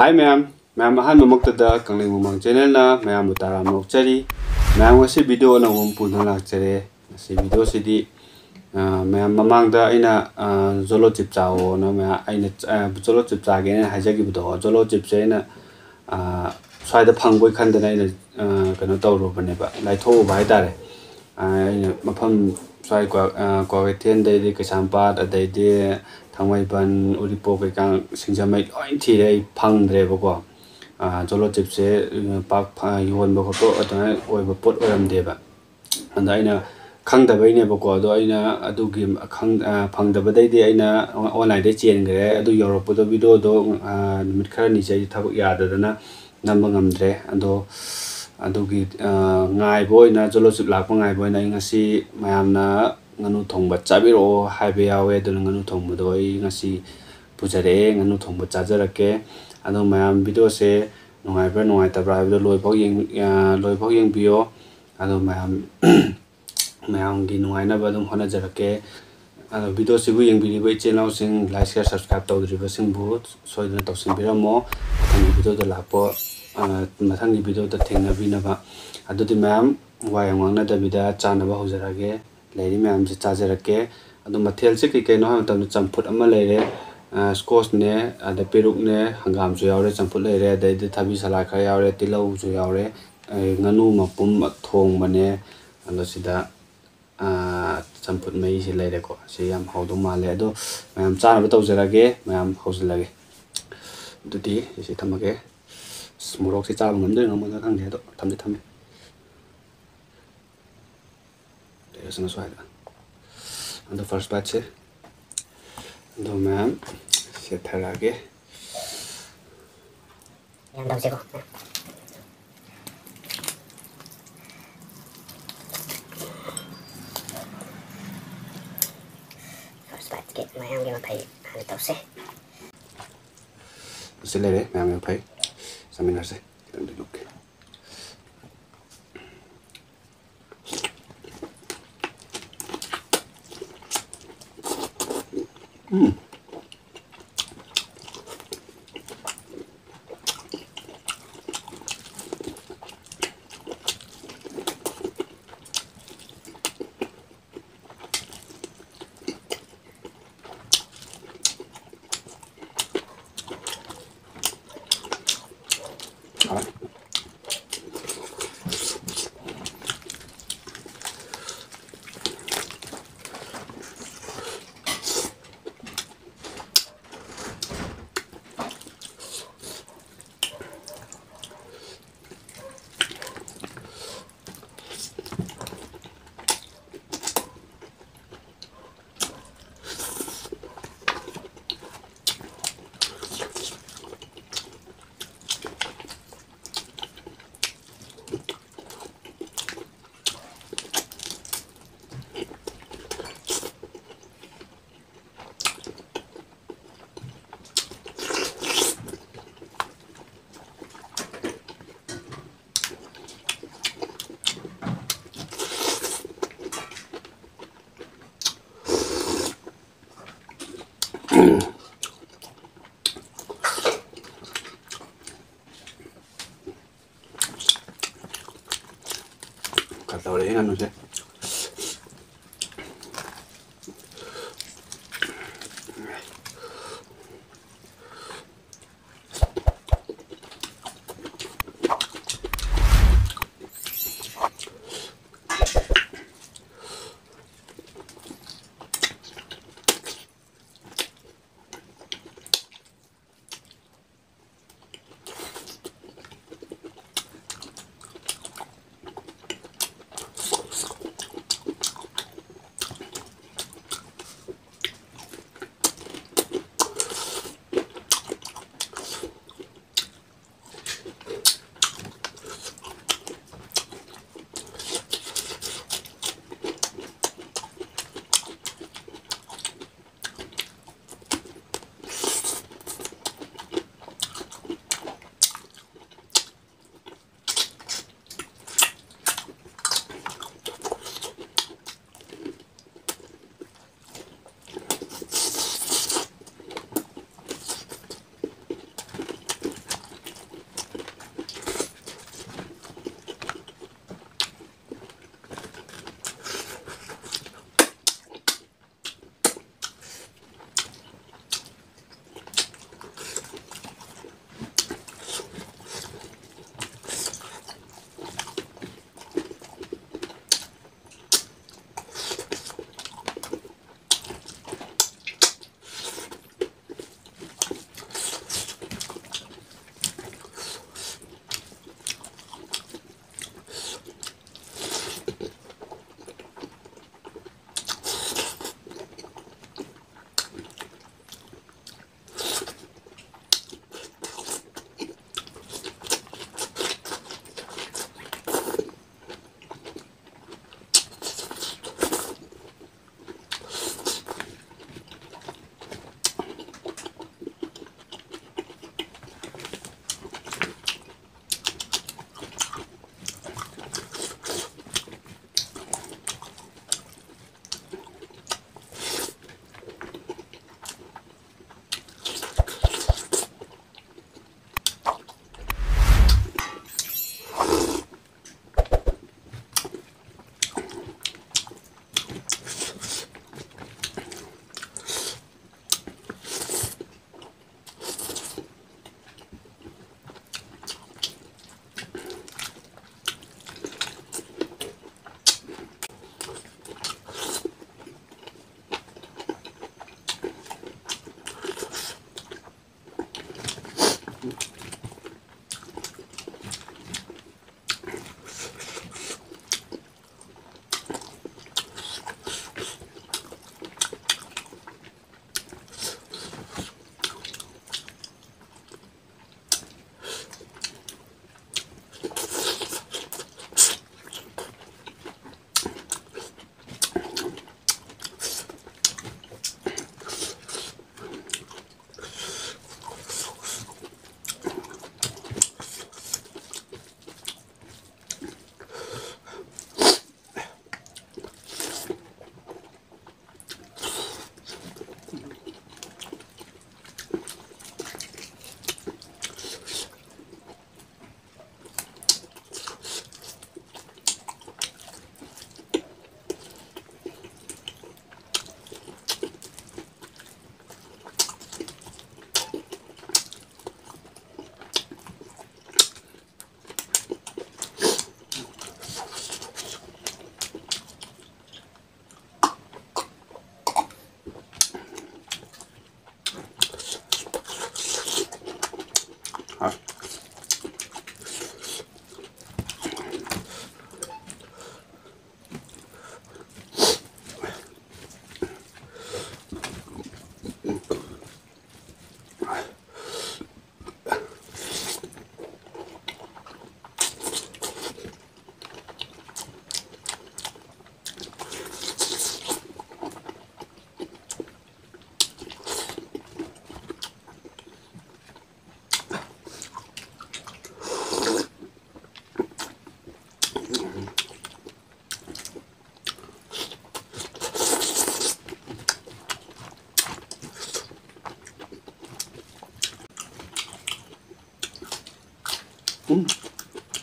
Hi ma'am, ma'am ahan mamaktada kangling mumang channel na ma'am utara mokchari ma'am ngasi video na puno lakchare ngasi video sidi ma'am mamangda aina zolo chip chao na ma'am aina zolo chip chage na hajagi budo zolo chip che na swaida phangboy khandana aina kano tawro bane ba lai tho ba haitare aina mafam swai kwa ten dai de Kaisampad adai de Thangmaiban Uripok kang singjamai loin thire phangdre bako zolo chip se pak yon bako to atana oiba pot oramde ba anda aina khangdabai ne bako ado aina adugi phangdaba dai de aina online de chen gre adu Europe do video do numit khara ni chai thak yadadana namba ngamdre ado adugi ngai boy na zolo chip lakpa ngai boy na ngasi mayamna nganu thongba chabiro haibe yawe do nganu thongba do ngasi pujare nganu thongba chajarake ado mayam video se nongai bra nongai tabra video loibok yeng bio ado mayam mayam gi nongai na ba dum hona jarake ado video se bu yeng bi bai channel sing like share subscribe tawdri ba sing bu soidna tawsin biramo ang video do lapo mathang video da thengna bina ba ado di mayam wayang wangna da bida chana ba hojarage leiri mayam ji chajarake ado mathel se kai no ha tam champut ama leire squash ne ada peruk ne hangam ju yaure champut leire dai de thabi sala kha yaure tilau ju yaure nganu mapum thong mane ando sida champut mai se leire ko se yam haudo male ado mayam chana ba tawjarage mayam hausilage dudi se thamage smurok se chaba ngamde ngamga khangde do thamde thame Sana swada and the first batch do ma'am se tharage yang dam se ko first batch ke mayam ge ma phai han taw se le ma'am phai seminar se tam de look Ahora ya no sé.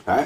Đấy.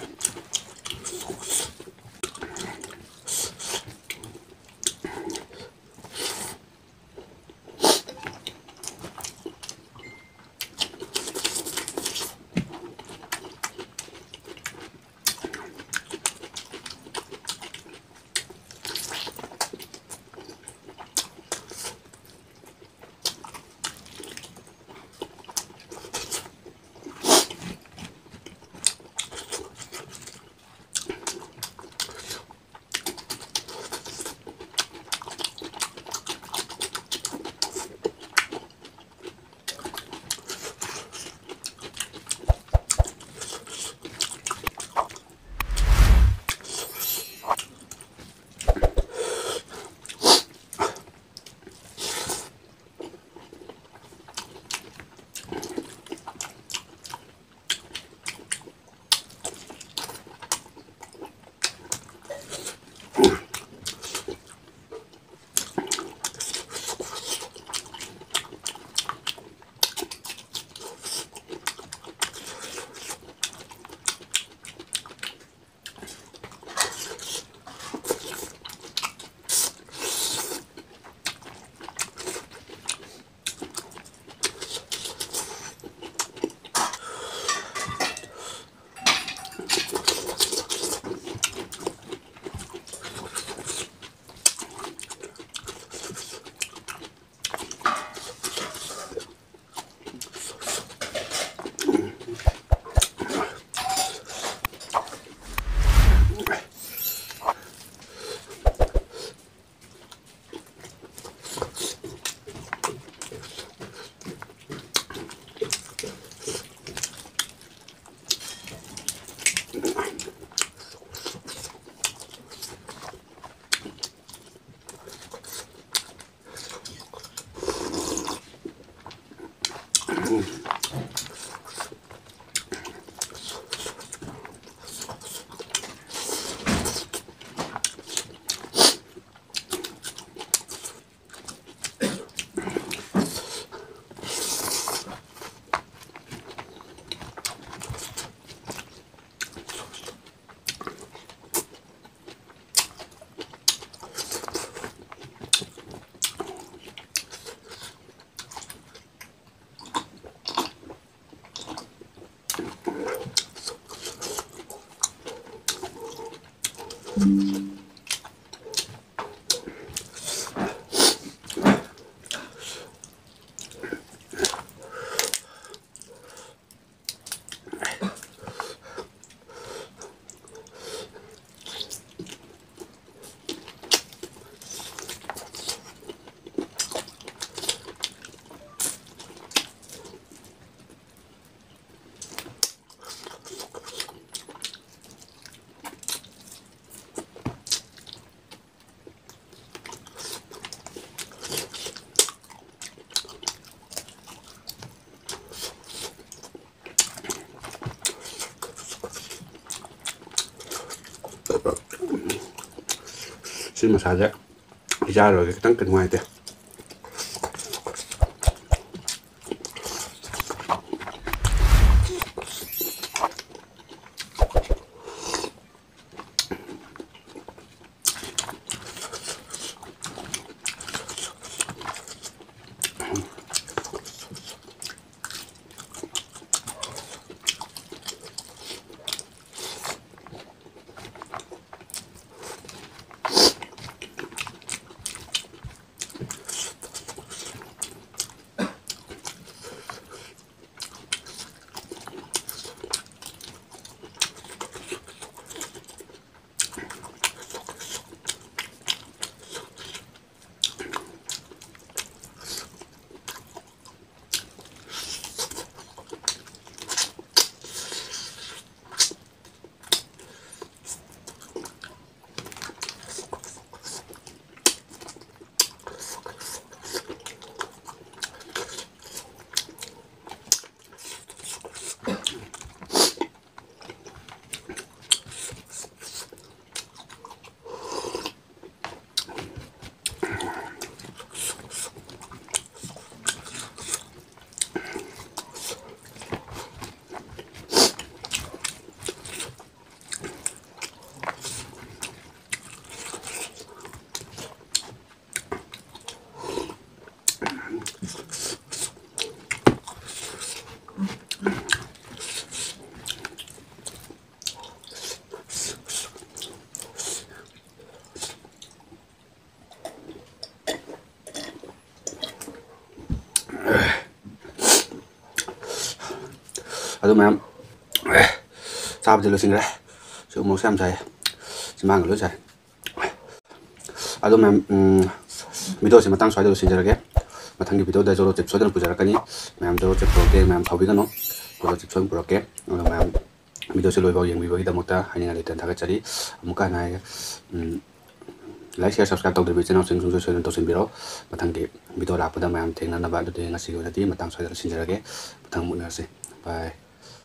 Xin massage ra rồi cái tấn kinh ngoài kìa. ꯑꯗꯨ ꯃꯌꯥꯝ ꯆꯥꯕꯗꯤ ꯂꯣꯏꯁꯤꯟꯈ꯭ꯔꯦ ꯁꯤ ꯎꯃꯣꯔꯣꯛꯁꯦ ꯌꯥꯝ ꯆꯥꯏ ꯆꯤꯝꯕꯥꯟꯒ ꯂꯣꯏ ꯆꯥꯏ ꯑꯗꯨ ꯃꯌꯥꯝ ꯚꯤꯗꯤꯑꯣꯁꯤ ꯃꯇꯥꯡ ꯁ꯭ꯋꯥꯏꯗ ꯂꯣꯏꯁꯤꯟꯖꯔꯒꯦ ꯃꯊꯪꯒꯤ ꯚꯤꯗꯤꯑꯣꯗ ꯖꯣꯂꯣ ꯆꯤꯞ ꯁꯣꯏꯗꯅ ꯄꯨꯖꯔꯛꯀꯅꯤ ꯃꯌꯥꯝ ꯖꯣꯂꯣ ꯆꯤꯞ ꯄꯨꯔꯛꯀꯦ ꯃꯌꯥꯝ ꯁꯥꯎꯕꯤꯒꯅꯨ ꯖꯣꯂꯣ ꯆꯤꯞ ꯁꯣꯏꯗꯅ ꯄꯨꯔꯛꯀꯦ ꯑꯗꯨꯒ ꯃꯌꯥꯝ ꯚꯤꯗꯤꯑꯣꯁꯤ ꯂꯣꯏꯐꯥꯎ ꯌꯦꯡꯕꯤꯕꯒꯤꯗꯃꯛꯇ ꯍꯥꯏꯅꯤꯡꯉꯥꯏ ꯂꯩꯇꯅ ꯊꯥꯒꯠꯆꯔꯤ ꯑꯃꯨꯛꯀ ꯍꯟꯅ ꯍꯥꯏꯒꯦ ꯂꯥꯏꯛ ꯁꯤꯌꯔ ꯁꯕꯁꯀ꯭ꯔꯥꯏꯕ ꯇꯧꯗ꯭ꯔꯤꯕ ꯏꯆꯤꯟ-ꯏꯅꯥꯎꯁꯤꯡꯁꯨ ꯁꯣꯏꯗꯅ ꯇꯧꯁꯤꯟꯕꯤꯔꯣ ꯃꯊꯪꯒꯤ ꯚꯤꯗꯤꯑꯣ ꯂꯥꯛꯄꯗ ꯃꯌꯥꯝ ꯊꯦꯡꯅꯅꯕ ꯑꯗꯨꯗꯤ ꯉꯁꯤꯒꯤ ꯑꯣꯏꯅꯗꯤ ꯃꯇꯥꯡ ꯁ꯭ꯋꯥꯏꯗ ꯂꯣꯏꯁꯤꯟꯖꯔꯒꯦ ꯃꯊꯪ ꯃꯨꯛ ꯎꯅꯔꯁꯤ ꯕꯥꯏ